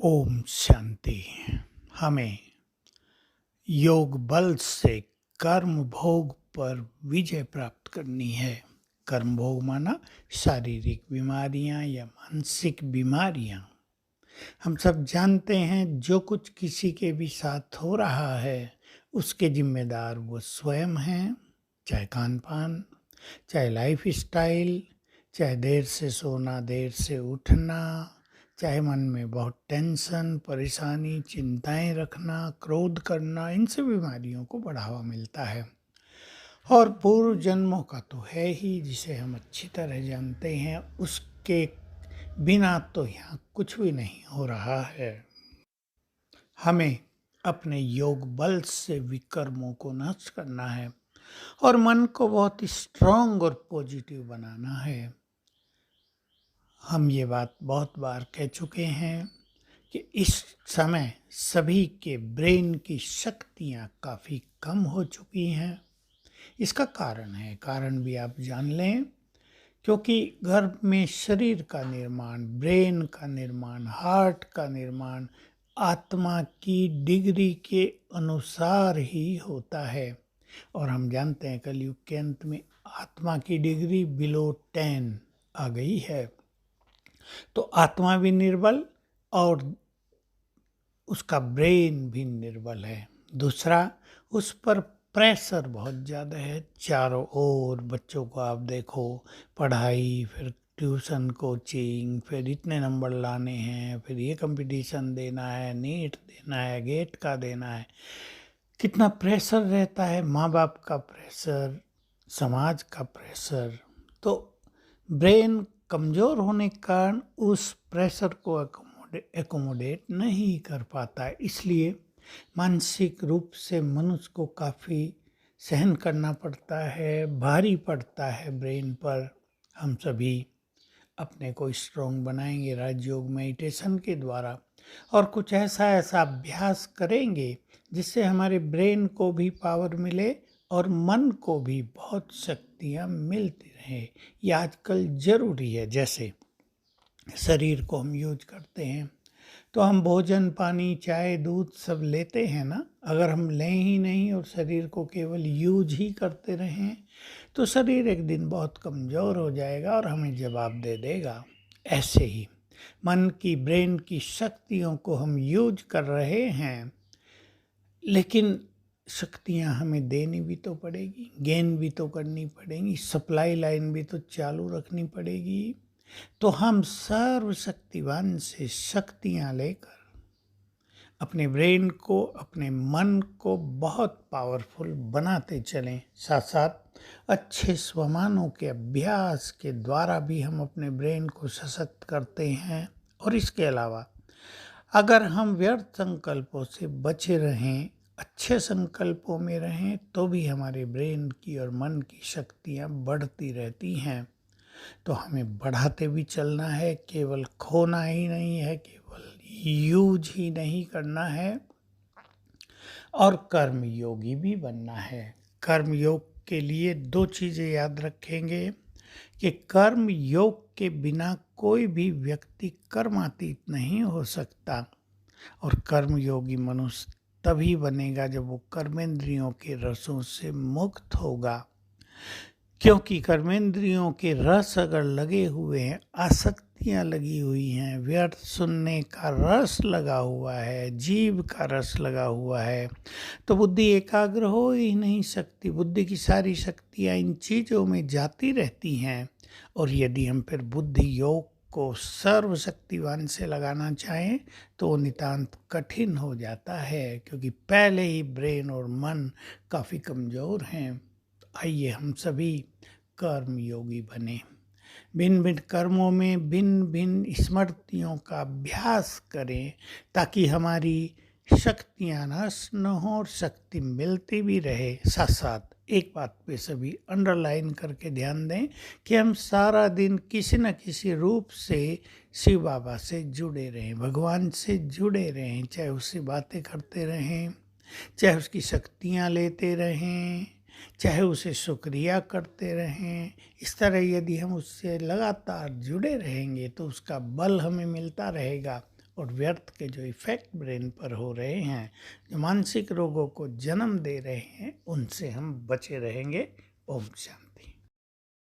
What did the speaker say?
ओम शांति। हमें योग बल से कर्म भोग पर विजय प्राप्त करनी है। कर्म भोग माना शारीरिक बीमारियां या मानसिक बीमारियां। हम सब जानते हैं जो कुछ किसी के भी साथ हो रहा है उसके जिम्मेदार वो स्वयं हैं। चाहे खान पान, चाहे लाइफ स्टाइल, चाहे देर से सोना, देर से उठना, चाहे मन में बहुत टेंशन, परेशानी, चिंताएं रखना, क्रोध करना, इनसे बीमारियों को बढ़ावा मिलता है। और पूर्व जन्मों का तो है ही, जिसे हम अच्छी तरह जानते हैं। उसके बिना तो यहाँ कुछ भी नहीं हो रहा है। हमें अपने योग बल से विकर्मों को नष्ट करना है और मन को बहुत स्ट्रांग और पॉजिटिव बनाना है। हम ये बात बहुत बार कह चुके हैं कि इस समय सभी के ब्रेन की शक्तियाँ काफ़ी कम हो चुकी हैं। इसका कारण भी आप जान लें, क्योंकि गर्भ में शरीर का निर्माण, ब्रेन का निर्माण, हार्ट का निर्माण आत्मा की डिग्री के अनुसार ही होता है। और हम जानते हैं कलयुग के अंत में आत्मा की डिग्री बिलो 10 आ गई है। तो आत्मा भी निर्बल और उसका ब्रेन भी निर्बल है। दूसरा, उस पर प्रेशर बहुत ज़्यादा है। चारों ओर बच्चों को आप देखो, पढ़ाई, फिर ट्यूशन, कोचिंग, फिर इतने नंबर लाने हैं, फिर ये कंपटीशन देना है, नीट देना है, गेट का देना है। कितना प्रेशर रहता है, माँ बाप का प्रेशर, समाज का प्रेशर। तो ब्रेन कमज़ोर होने के कारण उस प्रेशर को एकोमोडेट नहीं कर पाता है। इसलिए मानसिक रूप से मनुष्य को काफ़ी सहन करना पड़ता है, भारी पड़ता है ब्रेन पर। हम सभी अपने को स्ट्रॉन्ग बनाएंगे राजयोग मेडिटेशन के द्वारा, और कुछ ऐसा अभ्यास करेंगे जिससे हमारे ब्रेन को भी पावर मिले और मन को भी बहुत शक्तियाँ मिलती रहें। ये आजकल ज़रूरी है। जैसे शरीर को हम यूज करते हैं तो हम भोजन, पानी, चाय, दूध सब लेते हैं ना। अगर हम लें ही नहीं और शरीर को केवल यूज ही करते रहें तो शरीर एक दिन बहुत कमज़ोर हो जाएगा और हमें जवाब दे देगा। ऐसे ही मन की, ब्रेन की शक्तियों को हम यूज कर रहे हैं, लेकिन शक्तियाँ हमें देनी भी तो पड़ेगी, गेन भी तो करनी पड़ेगी, सप्लाई लाइन भी तो चालू रखनी पड़ेगी। तो हम सर्वशक्तिवान से शक्तियाँ लेकर अपने ब्रेन को, अपने मन को बहुत पावरफुल बनाते चलें। साथ साथ अच्छे स्वमानों के अभ्यास के द्वारा भी हम अपने ब्रेन को सशक्त करते हैं। और इसके अलावा अगर हम व्यर्थ संकल्पों से बचे रहें, अच्छे संकल्पों में रहें, तो भी हमारे ब्रेन की और मन की शक्तियाँ बढ़ती रहती हैं। तो हमें बढ़ाते भी चलना है, केवल खोना ही नहीं है, केवल यूज ही नहीं करना है, और कर्म योगी भी बनना है। कर्म योग के लिए 2 चीज़ें याद रखेंगे कि कर्म योग के बिना कोई भी व्यक्ति कर्मातीत नहीं हो सकता। और कर्म योगी मनुष्य तभी बनेगा जब वो कर्मेंद्रियों के रसों से मुक्त होगा। क्योंकि कर्मेंद्रियों के रस अगर लगे हुए हैं, आसक्तियाँ लगी हुई हैं, व्यर्थ सुनने का रस लगा हुआ है, जीव का रस लगा हुआ है, तो बुद्धि एकाग्र हो ही नहीं सकती। बुद्धि की सारी शक्तियाँ इन चीज़ों में जाती रहती हैं। और यदि हम फिर बुद्धि योग को सर्वशक्तिवान से लगाना चाहें तो वो नितांत कठिन हो जाता है, क्योंकि पहले ही ब्रेन और मन काफ़ी कमज़ोर हैं। आइए हम सभी कर्म योगी बने। भिन्न भिन्न कर्मों में भिन्न भिन्न स्मृतियों का अभ्यास करें, ताकि हमारी शक्तियाँ नष्ट न हो और शक्ति मिलती भी रहे। साथ साथ एक बात पे सभी अंडरलाइन करके ध्यान दें कि हम सारा दिन किसी न किसी रूप से शिव बाबा से जुड़े रहें, भगवान से जुड़े रहें। चाहे उससे बातें करते रहें, चाहे उसकी शक्तियाँ लेते रहें, चाहे उसे शुक्रिया करते रहें। इस तरह यदि हम उससे लगातार जुड़े रहेंगे तो उसका बल हमें मिलता रहेगा और व्यर्थ के जो इफ़ेक्ट ब्रेन पर हो रहे हैं, जो मानसिक रोगों को जन्म दे रहे हैं, उनसे हम बचे रहेंगे। ओम शांति।